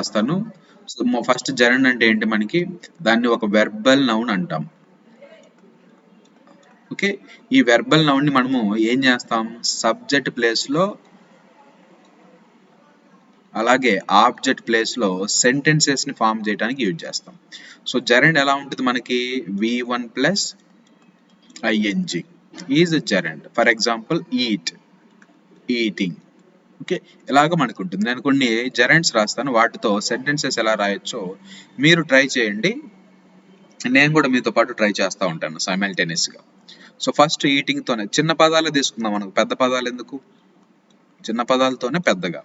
రాస్తాను. So first gerund అంటే ఏంటి మనకి, దాన్ని ఒక వెర్బల్ నౌన్ అంటాం. ఓకే, ఈ వెర్బల్ నౌన్ ని మనము ఏం చేస్తాం, సబ్జెక్ట్ ప్లేస్ లో అలాగే ఆబ్జెక్ట్ ప్లేస్ లో సెంటెన్సెస్ ని ఫామ్ చేయడానికి యూజ్ చేస్తాం. సో జెరండ్ ఎలా ఉంటుంది మనకి, v1 plus ing is gerund. For example eat, eating. Okay, ఇలాగ మనకు ఉంటుంది. నేను కొన్ని జెరండ్స్ రాస్తాను, వాటితో సెంటెన్సెస్ ఎలా రాయొచ్చో మీరు ట్రై చేయండి. నేను కూడా మీతో పాటు ట్రై చేస్తూ ఉంటాను సైమల్టేనియస్ గా. సో ఫస్ట్ ఈటింగ్ తోనే చిన్న పదాలు తీసుకుందాం, మనకు పెద్ద పదాలు ఎందుకు, చిన్న పదాలతోనే పెద్దగా.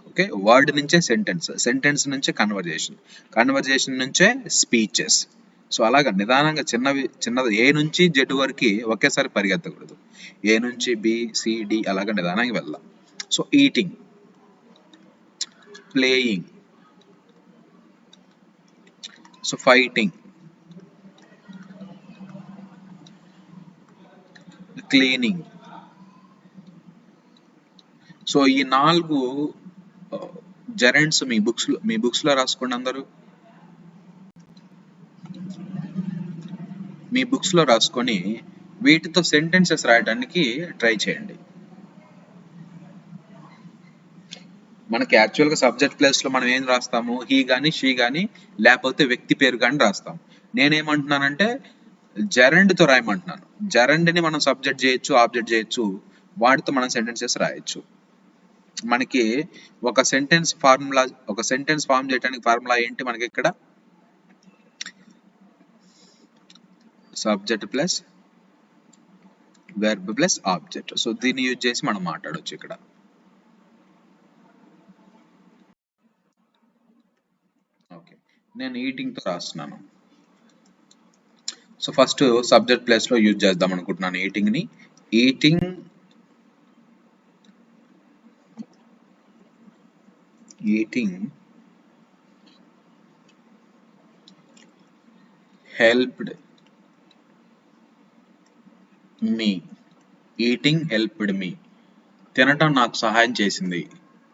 ఓకే, వర్డ్ నుంచే సెంటెన్స్, సెంటెన్స్ నుంచే కన్వర్జేషన్, కన్వర్జేషన్ నుంచే స్పీచెస్. సో అలాగా నిదానంగా చిన్నది ఏ నుంచి జెడ్ వరకు ఒకేసారి పరిగెత్తకూడదు, ఏ నుంచి బి సి డి అలాగా నిదానంగా వెళ్దాం. So eating, playing, so fighting, cleaning. So ఈ 4 జెరండ్స్ మీ బుక్స్ లో రాసుకోండి అందరూ. మీ బుక్స్ లో రాసుకొని వీటితో సెంటెన్సెస్ రాయడానికి ట్రై చేయండి. మనకి యాక్చువల్గా సబ్జెక్ట్ ప్లేస్ లో మనం ఏం రాస్తాము, హీ గాని షీ గాని లేకపోతే వ్యక్తి పేరు కానీ రాస్తాం. నేనేమంటున్నానంటే జెరండ్ తో రాయమంటున్నాను. జెరండ్ ని మనం సబ్జెక్ట్ చేయొచ్చు, ఆబ్జెక్ట్ చేయొచ్చు, వాటితో మనం సెంటెన్సెస్ రాయొచ్చు. మనకి ఒక సెంటెన్స్ ఫార్మ్ చేయడానికి ఫార్ములా ఏంటి మనకి ఇక్కడ, subject plus verb plus object. So దీన్ని యూజ్ చేసి మనం మాట్లాడొచ్చు ఇక్కడ. ఓకే, నేను ఈటింగ్ తో రాస్తున్నాను. సో ఫస్ట్ సబ్జెక్ట్ ప్లేస్ లో యూజ్ చేద్దాం అనుకుంటున్నాను ఈటింగ్ ని. ఈటింగ్ హెల్ప్డ్ మీ, ఈటింగ్ హెల్ప్డ్ మీ, తినటం నాకు సహాయం చేసింది.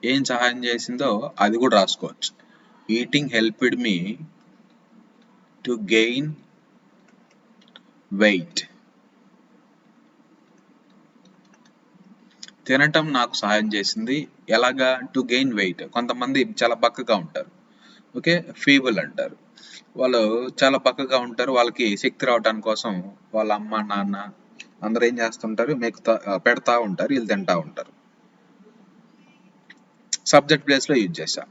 ఏం సహాయం చేసిందో అది కూడా రాసుకోవచ్చు. Eating helped me to gain wait. తినటం నాకు సహాయం చేసింది ఎలాగా, టు గెయిన్ వెయిట్. కొంతమంది చాలా బక్కగా ఉంటారు, ఓకే, ఫీబుల్ అంటారు. వాళ్ళు చాలా బక్కగా ఉంటారు, వాళ్ళకి శక్తి రావడానికి కోసం వాళ్ళ అమ్మ నాన్న అందరూ ఏం చేస్తుంటారు, పెడతా ఉంటారు, వీళ్ళు తింటా ఉంటారు. సబ్జెక్ట్ ప్లేస్ లో యూజ్ చేశా.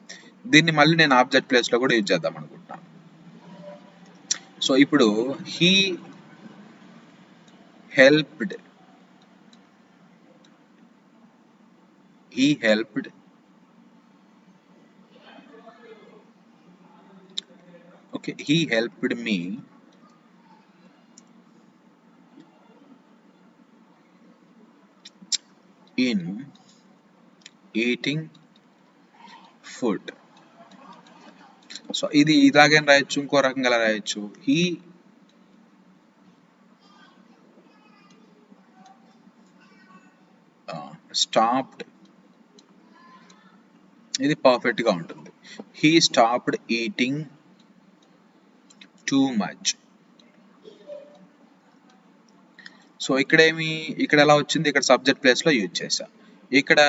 దీన్ని మళ్ళీ నేను ఆబ్జెక్ట్ ప్లేస్ లో కూడా యూజ్ చేద్దాం అనుకుంటున్నాను. సో ఇప్పుడు he helped, okay, he helped me in eating food. So ఇది ఇలాగే రాయొచ్చు, ఇంకో రకంగా రాయొచ్చు, he stopped. ఇది పర్ఫెక్ట్ గా ఉంటుంది. he stopped eating too much. So ఇక్కడ ఎలా వచ్చింది, ఇక్కడ సబ్జెక్ట్ ప్లేస్ లో యూజ్ చేశా, ఇక్కడ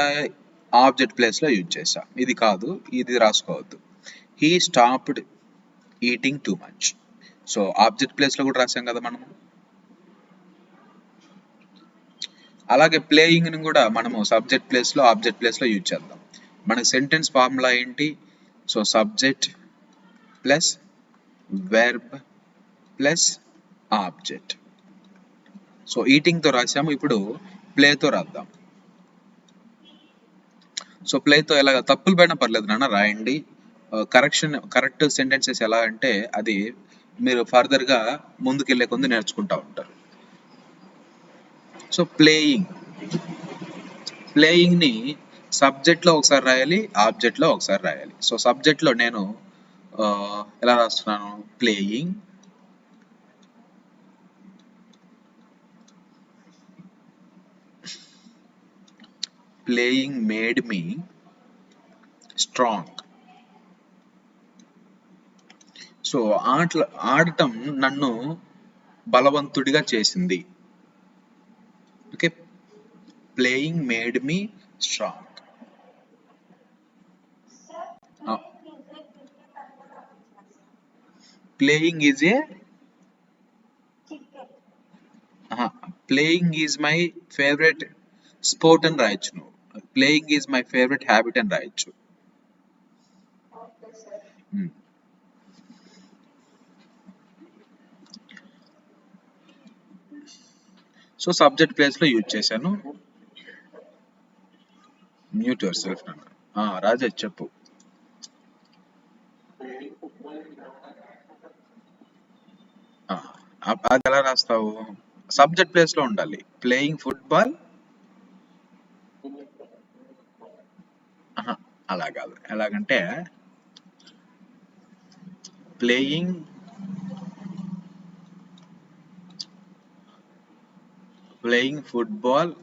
ఆబ్జెక్ట్ ప్లేస్ లో యూజ్ చేశా. ఇది కాదు, ఇది రాసుకోవద్దు. he stopped eating too much. So object place లో కూడా రాసాం కదా మనం. అలాగే ప్లేయింగ్ ని కూడా మనము సబ్జెక్ట్ ప్లేస్ లో ఆబ్జెక్ట్ ప్లేస్ లో యూజ్ చేద్దాం. మనకి సెంటెన్స్ ఫార్ములా ఏంటి, so subject plus verb plus object. So eating తో రాసాము, ఇప్పుడు ప్లే తో రాద్దాం. సో ప్లే తో ఎలాగ తప్పులు పడినా పర్లేదు నాన్న రాయండి. కరెక్ట్ సెంటెన్సెస్ ఎలా అంటే అది మీరు ఫర్దర్ గా ముందుకెళ్లే కొంది నేర్చుకుంటా ఉంటారు. సో ప్లేయింగ్ ని సబ్జెక్ట్ లో ఒకసారి రాయాలి, ఆబ్జెక్ట్ లో ఒకసారి రాయాలి. సో సబ్జెక్ట్ లో నేను ఎలా రాస్తున్నాను, playing made me strong. So ఆడటం నన్ను బలవంతుడిగా చేసింది. Okay, playing made me strong. Playing is a playing is my favourite sport అని రాయొచ్చు నువ్వు. Playing is my favourite habit అని రాయొచ్చు. సో సబ్జెక్ట్ ప్లేస్ లో యూజ్ చేశాను. మ్యూట్ యువర్ సెల్ఫ్ నాన్న. రాజేష్ చెప్పు. అది ఎలా రాస్తావు? సబ్జెక్ట్ ప్లేస్ లో ఉండాలి. Playing football. అలా కాదు. ఎలాగంటే playing football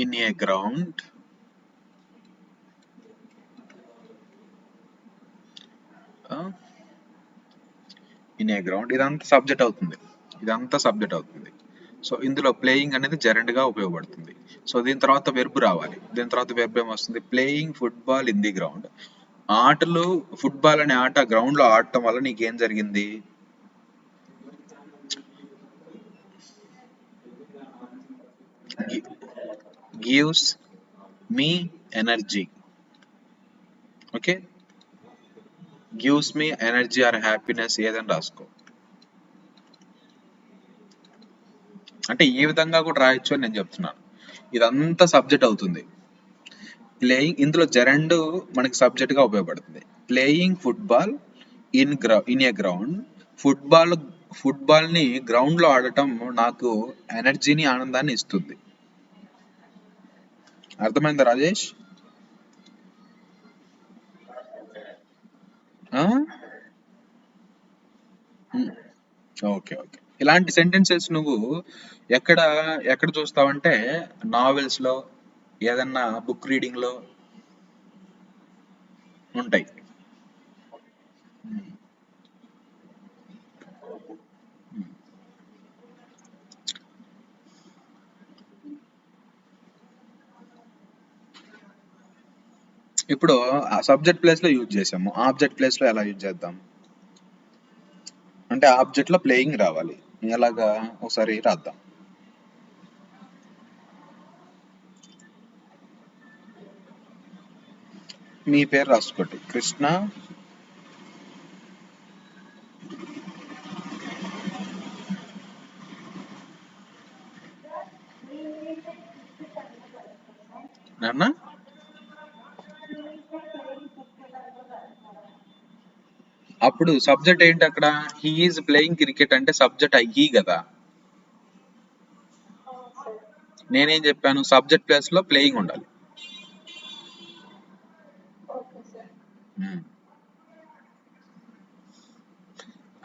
in a ground ఇదంతా సబ్జెక్ట్ అవుతుంది. సో ఇందులో ప్లేయింగ్ అనేది జెరండ్ గా ఉపయోగపడుతుంది. సో దీని తర్వాత వెర్బ్ రావాలి. దీని తర్వాత వెర్బ్ ఏమొస్తుంది? Playing football in the ground. ఆటలు, ఫుట్బాల్ అనే ఆట గ్రౌండ్ లో ఆడటం వల్ల నీకేం జరిగింది? Gives me energy. Okay, gives me energy or happiness ఏదని రాసుకో. అంటే ఈ విధంగా కూడా రాయొచ్చు అని నేను చెప్తున్నాను. ఇదంతా సబ్జెక్ట్ అవుతుంది. ప్లేయింగ్, ఇందులో జెరండ్ మనకి సబ్జెక్ట్ గా ఉపయోగపడుతుంది. Playing football in a ground. Football ని గ్రౌండ్ లో ఆడటం నాకు ఎనర్జీని, ఆనందాన్ని ఇస్తుంది. అర్థమైందా రాజేష్? ఓకే. ఇలాంటి సెంటెన్సెస్ నువ్వు ఎక్కడ చూస్తావంటే నావెల్స్ లో, ఏదన్నా బుక్ రీడింగ్ లో ఉంటాయి. ఇప్పుడు ఆ సబ్జెక్ట్ ప్లేస్ లో యూజ్ చేసాము. ఆబ్జెక్ట్ ప్లేస్ లో ఎలా యూజ్ చేద్దాం అంటే ఆబ్జెక్ట్ లో ప్లేయింగ్ రావాలి. ఎలాగా ఒకసారి రాద్దాం. మీ పేరు రాసుకోండి. కృష్ణ నాన్న. అప్పుడు సబ్జెక్ట్ ఏంటి అక్కడ? హీ ఈజ్ ప్లేయింగ్ క్రికెట్ అంటే సబ్జెక్ట్ హీ కదా. నేనేం చెప్పాను? సబ్జెక్ట్ ప్లేస్ లో ప్లేయింగ్ ఉండాలి.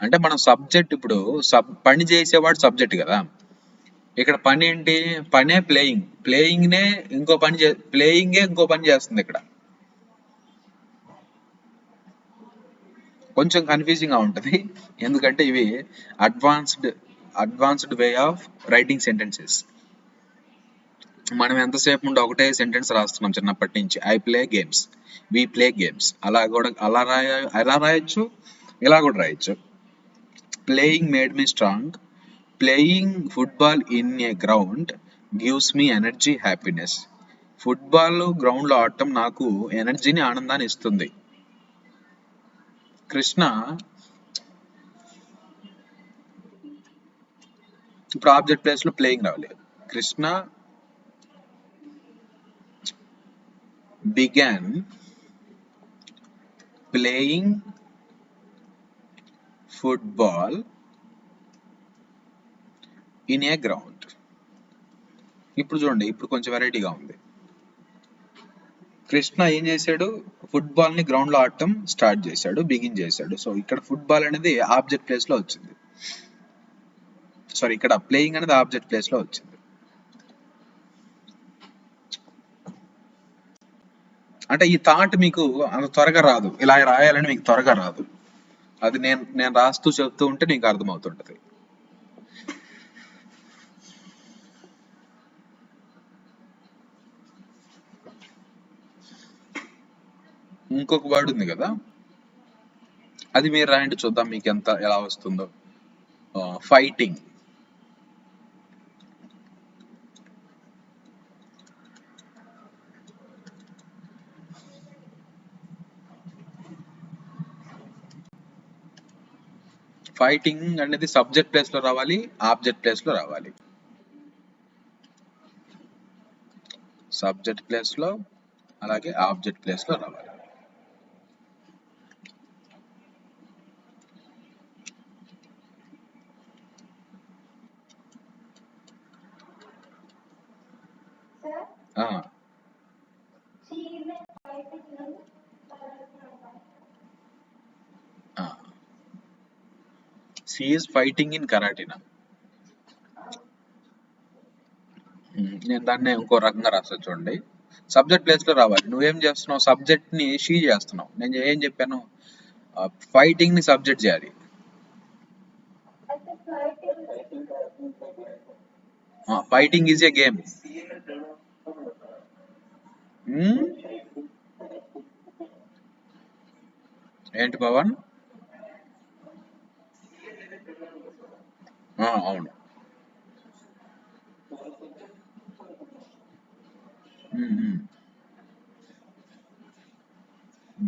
అంటే మనం సబ్జెక్ట్, ఇప్పుడు పని చేసేవాడు సబ్జెక్ట్ కదా. ఇక్కడ పని ఏంటి? పనే ప్లేయింగ్. ప్లేయింగే ఇంకో పని చేస్తుంది. ఇక్కడ కొంచెం కన్ఫ్యూజింగ్ గా ఉంటది, ఎందుకంటే ఇవి advanced way of writing sentences. మనం ఎంతసేపు ఉండి ఒకటే సెంటెన్స్ రాస్తున్నాం చిన్నప్పటి నుంచి. I play games, we play games. అలా రాయొచ్చు, ఇలా కూడా రాయొచ్చు. Playing made me strong. Playing football in a ground gives me energy, happiness. Football ground లో ఆడటం నాకు ఎనర్జీని, ఆనందాన్ని ఇస్తుంది. కృష్ణ, ఇప్పుడు ఆబ్జెక్ట్ ప్లేస్ లో ప్లేయింగ్ రావాలి. Krishna began playing football in a ground. ఇప్పుడు చూడండి, ఇప్పుడు కొంచెం వెరైటీగా ఉంది. కృష్ణ ఏం చేశాడు? ఫుట్బాల్ ని గ్రౌండ్ లో ఆడటం స్టార్ట్ చేశాడు, బిగిన్ చేశాడు. సో ఇక్కడ ఫుట్బాల్ అనేది ఆబ్జెక్ట్ ప్లేస్ లో వచ్చింది. సారీ, ఇక్కడ ప్లేయింగ్ అనేది ఆబ్జెక్ట్ ప్లేస్ లో వచ్చింది. అంటే ఈ థాట్ మీకు అంత త్వరగా రాదు, ఇలా రాయాలని మీకు త్వరగా రాదు. అది నేను రాస్తూ చెప్తూ ఉంటే నీకు అర్థమవుతుంటది. ఇంకొక వర్డ్ ఉంది కదా, అది మీరు రాయండి చూద్దాం మీకు ఎలా వస్తుందో. ఫైటింగ్. ఫైటింగ్ అనేది సబ్జెక్ట్ ప్లేస్ లో రావాలి, ఆబ్జెక్ట్ ప్లేస్ లో రావాలి. సబ్జెక్ట్ ప్లేస్ లో అలాగే ఆబ్జెక్ట్ ప్లేస్ లో రావాలి. షీ ఈస్ ఫైటింగ్ ఇన్ కరాటీనా. నేను దాన్ని ఇంకో రకంగా రాస్తా చూడండి. సబ్జెక్ట్ ప్లేస్ లో రావాలి. నువ్వేం చేస్తున్నావు, సబ్జెక్ట్ ని షీ చేస్తున్నావు. నేను ఏం చెప్పాను, ఫైటింగ్ ని సబ్జెక్ట్ చేయాలి. Fighting is a game. ఏంటి పవన్? అవును.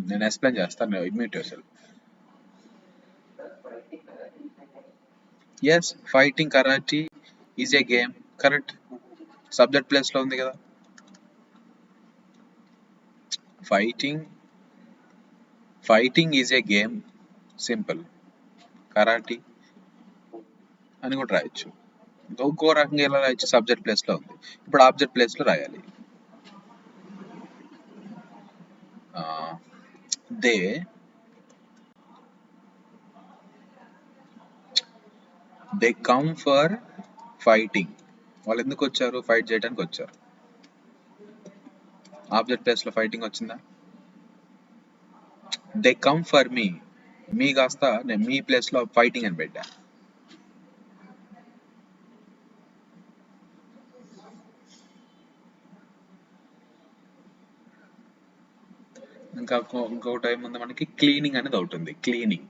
నేను ఎక్స్ప్లెయిన్ చేస్తాను, unmute yourself. Yes, fighting karate is a game. Correct. Subject place లో ఉంది కదా. Fighting is a game, simple. Karate అని కూడా రాయొచ్చు. ఇంకో రకంగా ఎలా రాయొచ్చు, సబ్జెక్ట్ ప్లేస్ లో ఉంది. ఇప్పుడు ఆబ్జెక్ట్ ప్లేస్ లో రాయాలి. They come for fighting. వాళ్ళు ఎందుకు వచ్చారు, ఫైట్ చేయడానికి వచ్చారు. ఆబ్జెక్ట్ ప్లేస్ లో ఫైటింగ్ వచ్చిందా. దే కమ్ ఫర్ మీ కాస్త నేను మీ ప్లేస్ లో ఫైటింగ్ అని పెట్టా. ఇంకో టైం ఉంది మనకి, క్లీనింగ్ అనేది ఒకటి ఉంది. క్లీనింగ్.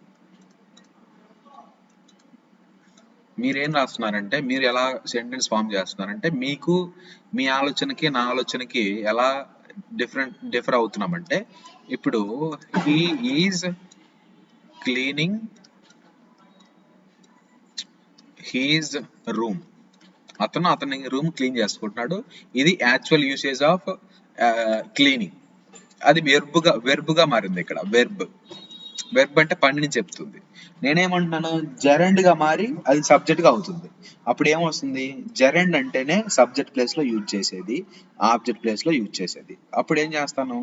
మీరేం రాస్తున్నారంటే, మీరు ఎలా సెంటెన్స్ ఫామ్ చేస్తున్నారంటే, మీకు మీ ఆలోచనకి నా ఆలోచనకి ఎలా డిఫర్ అవుతున్నామంటే, ఇప్పుడు he is cleaning his room. అతని రూమ్ క్లీన్ చేసుకుంటున్నాడు. ఇది యాక్చువల్ యూసేజ్ ఆఫ్ క్లీనింగ్. అది వెర్బ్గా మారింది ఇక్కడ. వెర్బ్ అంటే పనిని చెప్తుంది. నేనేమంటున్నాను, జెరండ్ గా మారి అది సబ్జెక్ట్ గా అవుతుంది. అప్పుడు ఏమొస్తుంది, జెరండ్ అంటేనే సబ్జెక్ట్ ప్లేస్ లో యూజ్ చేసేది, ఆబ్జెక్ట్ ప్లేస్ లో యూజ్ చేసేది. అప్పుడు ఏం చేస్తాను,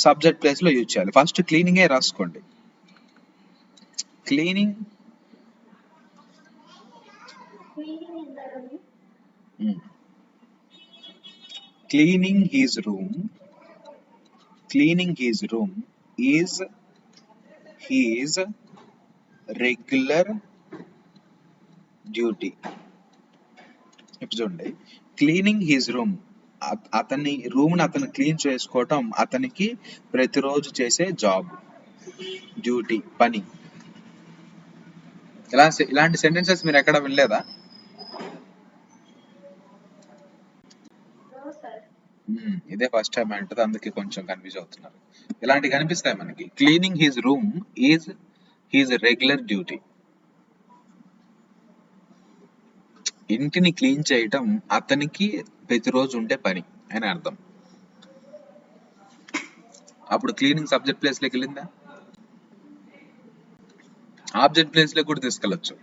సబ్జెక్ట్ ప్లేస్ లో యూజ్ చేయాలి. ఫస్ట్ క్లీనింగే రాసుకోండి. Cleaning cleaning his room is his regular duty. ఇప్పుడు చూడండి, క్లీనింగ్ హిజ్ రూమ్, అతని రూమ్ ని అతను క్లీన్ చేసుకోవటం అతనికి ప్రతిరోజు చేసే జాబ్, డ్యూటీ, పని. ఇలాంటి సెంటెన్సెస్ మీరు ఎక్కడ వినలేదా? ఇదే ఫస్ట్ టైం అంటది, అందుకే కొంచెం కన్ఫ్యూజ్ అవుతున్నారు. ఇలాంటివి కనిపిస్తాయి మనకి. Cleaning his room is his regular duty. ఇంటిని క్లీన్ చేయటం అతనికి ప్రతిరోజు ఉండే పని అని అర్థం. అప్పుడు క్లీనింగ్ సబ్జెక్ట్ ప్లేస్ లోకి వెళ్ళిందా, ఆబ్జెక్ట్ ప్లేస్ లో కూడా తీసుకెళ్ళచ్చు.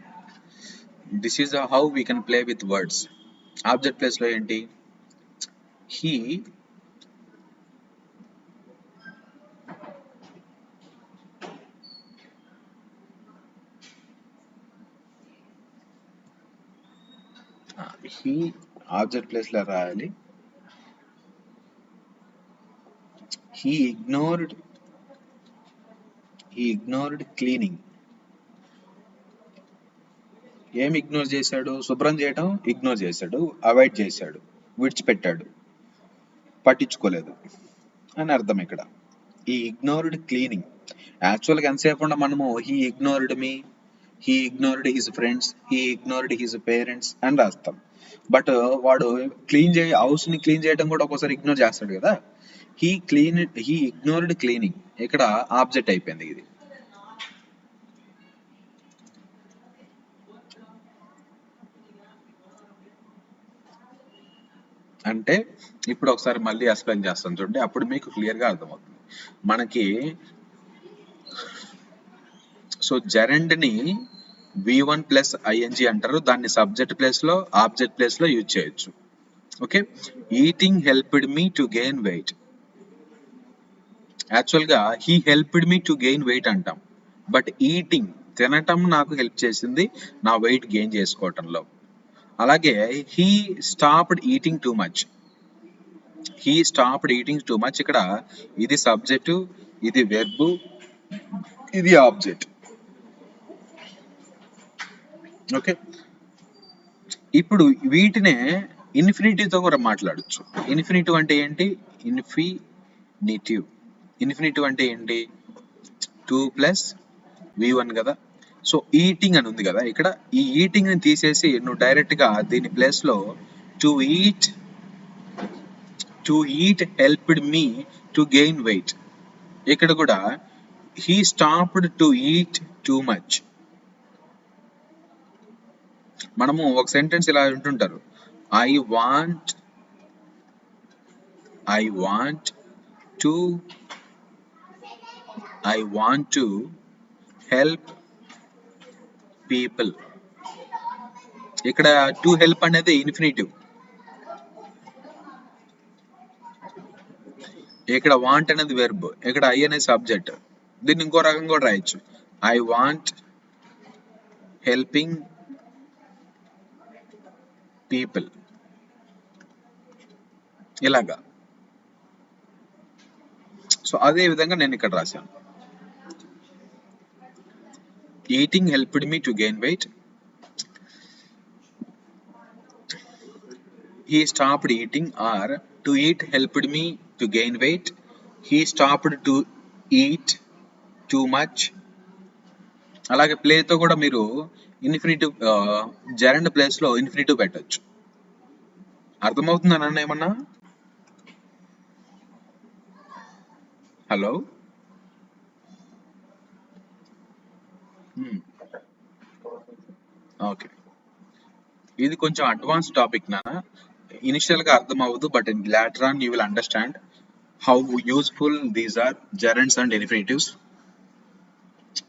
This is how we can play with words. Object place లో ఏంటి, హీ ఆబ్జెక్ట్ ప్లేస్ లో రాయాలి. he ignored cleaning. ఏం ఇగ్నోర్ చేశాడు? శుభ్రం చేయడం ఇగ్నోర్ చేశాడు, అవాయిడ్ చేశాడు, విడిచిపెట్టాడు, పట్టించుకోలేదు అని అర్థం ఇక్కడ. ఈ ఇగ్నోర్డ్ క్లీనింగ్. యాక్చువల్గా ఎంతసేపు ఉండ మనము he ignored me, he ignored his friends, he ignored his parents అని రాస్తాం. బట్ వాడు హౌస్ ని క్లీన్ చేయడం కూడా ఒక్కోసారి ఇగ్నోర్ చేస్తాడు కదా. హీ ఇగ్నోర్డ్ క్లీనింగ్ ఇక్కడ ఆబ్జెక్ట్ అయిపోయింది ఇది. అంటే ఇప్పుడు ఒకసారి మళ్ళీ ఎక్స్ప్లెయిన్ చేస్తాను చూడండి, అప్పుడు మీకు క్లియర్ గా అర్థమవుతుంది మనకి. సో జెరెండ్ ని v1 ప్లస్ ing అంటారు. దాన్ని సబ్జెక్ట్ ప్లేస్ లో ఆబ్జెక్ట్ ప్లేస్ లో యూజ్ చేయొచ్చు. Okay, eating helped me to gain weight. Actual గా he helped me to gain weight అంటాం, బట్ ఈటింగ్ తినటం నాకు హెల్ప్ చేసింది నా వెయిట్ గెయిన్ చేసుకోవటంలో. అలాగే he stopped eating too much. He stopped eating too much ఇక్కడ ఇది సబ్జెక్ట్, ఇది వెర్బ్, ఇది ఆబ్జెక్ట్. ఓకే, ఇప్పుడు వీటినే ఇన్ఫినిటివ్తో కూడా మాట్లాడచ్చు. ఇన్ఫినిటివ్ అంటే ఏంటి? ఇన్ఫినిటివ్ అంటే ఏంటి? 2 ప్లస్ v1 కదా. సో ఈటింగ్ అని ఉంది కదా ఇక్కడ, ఈ ఈటింగ్ ని తీసేసి నువ్వు డైరెక్ట్ గా దీని ప్లేస్ లో to eat helped me to gain weight. ఇక్కడ కూడా he stopped to eat too much. మనము ఒక సెంటెన్స్ ఇలా వింటుంటారు, I want to help people. ఇక్కడ టు హెల్ప్ అనేది ఇన్ఫినిటివ్, ఇక్కడ వాంట్ అనేది వెర్బ్, ఇక్కడ ఐ అనేది సబ్జెక్ట్. దీన్ని ఇంకో రకంగా కూడా రాయొచ్చు, ఐ వాంట్ హెల్పింగ్ పీపుల్, ఇలాగా. సో అదే విధంగా నేను ఇక్కడ రాశాను, eating helped me to gain weight, he stopped eating, or to eat helped me to gain weight, he stopped to eat too much. అలాగే ప్లే తో కూడా మీరు ఇన్ఫినిటివ్ జెరండ్ ప్లేస్ లో ఇన్ఫినిటివ్ పెట్టచ్చు. అర్థమవుతుందా నన్ను ఏమన్నా? హలో, ఓకే, ఇది కొంచెం అడ్వాన్స్ టాపిక్ నాన్న. ఇనిషియల్ గా అర్థం అవ్వదు, but in later on you will understand how useful these are, gerunds and infinitives.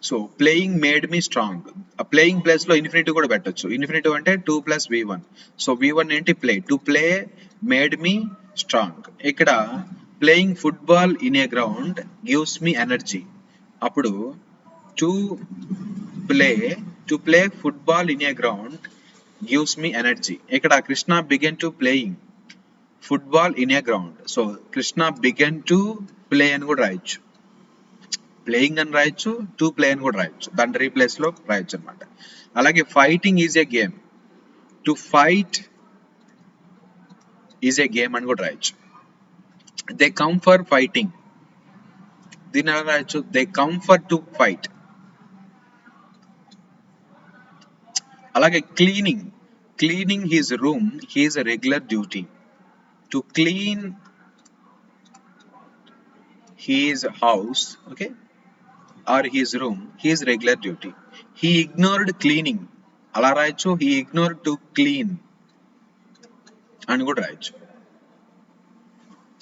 So playing made me strong. ఆ ప్లేయింగ్ ప్లేస్ లో ఇన్ఫినిటివ్ కూడా పెట్టచ్చు. ఇన్ఫినిటివ్ అంటే 2 ప్లస్ v1. సో v1 ఏంటి? Play. To play made me strong. ఇక్కడ playing football in a ground gives me energy. అప్పుడు to play football in a ground gives me energy. ఇక్కడ Krishna began to playing football in a ground. So Krishna began to play అని కూడా రాయొచ్చు, playing అని రాయొచ్చు, to play అని కూడా రాయొచ్చు, దాని రీప్లేస్ లో రాయొచ్చు అనమాట. అలాగే fighting is a game, to fight is a game అని కూడా రాయొచ్చు. దే కమ్ ఫర్ ఫైటింగ్, దీన్ని ఎలా రాయొచ్చు? They come for to fight. అలాగే cleaning his room he's a regular duty. To clean his house, okay, or his room, his regular duty. He ignored cleaning, అలా రాయొచ్చు. he ignored to clean అని కూడా రాయొచ్చు.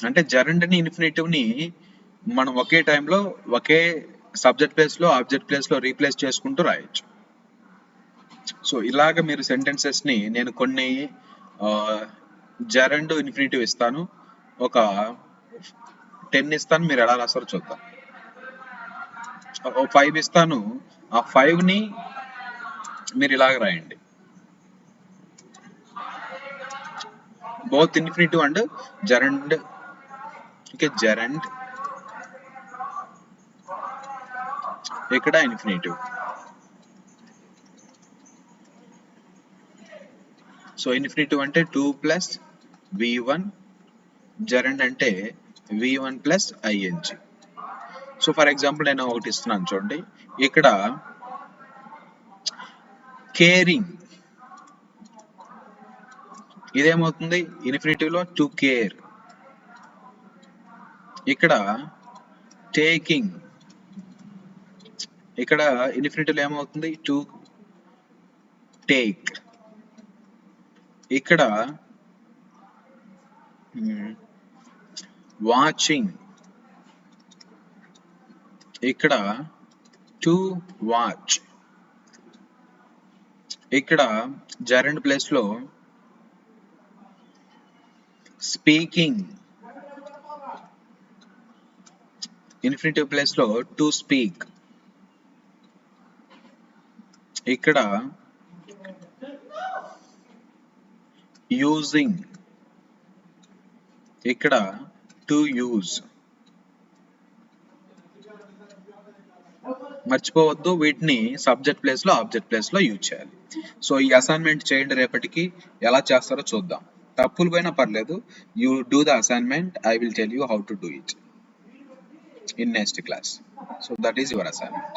అంటే జెరండ్ ని infinitive ని మనం ఒకే టైంలో ఒకే సబ్జెక్ట్ ప్లేస్ లో ఆబ్జెక్ట్ ప్లేస్ లో రీప్లేస్ చేసుకుంటూ రాయొచ్చు. సో ఇలాగ మీరు సెంటెన్సెస్ ని, నేను కొన్ని జెరండ్ ఇన్ఫినిటివ్ ఇస్తాను, ఒక 10 ఇస్తాను, మీరు ఎలా రాస్తారో చూద్దాం. 5 ఇస్తాను, ఆ 5 ని మీరు ఇలాగ రాయండి, both infinitive and gerund. Okay, gerund ఇక్కడ ఇన్ఫినిటివ్. సో ఇన్ఫినిటివ్ అంటే 2 ప్లస్ v1, జెరెండ్ అంటే v1 plus ing. So for example నేను ఒకటి ఇస్తున్నాను చూడండి, ఇక్కడ కేరింగ్ ఇదేమవుతుంది ఇన్ఫినిటివ్ లో టు కేర్. ఇక్కడ టేకింగ్, ఇక్కడ ఇన్ఫినిటివ్ లో ఏమవుతుంది టు టేక్. ఇక్కడ వాచింగ్, ఇక్కడ టు వాచ్. ఇక్కడ జెరెండ్ ప్లేస్ లో స్పీకింగ్, ఇన్ఫినిటివ్ ప్లేస్ లో టు స్పీక్. ఇక్కడ యూజింగ్, ఇక్కడ టు యూజ్. మర్చిపోవద్దు, వీటిని సబ్జెక్ట్ ప్లేస్ లో ఆబ్జెక్ట్ ప్లేస్ లో యూజ్ చేయాలి. సో ఈ అసైన్మెంట్ చేయండి, రేపటికి ఎలా చేస్తారో చూద్దాం. తప్పులు పోయినా పర్లేదు, you do the assignment, I will tell you how to do it in next class. So that is your assignment.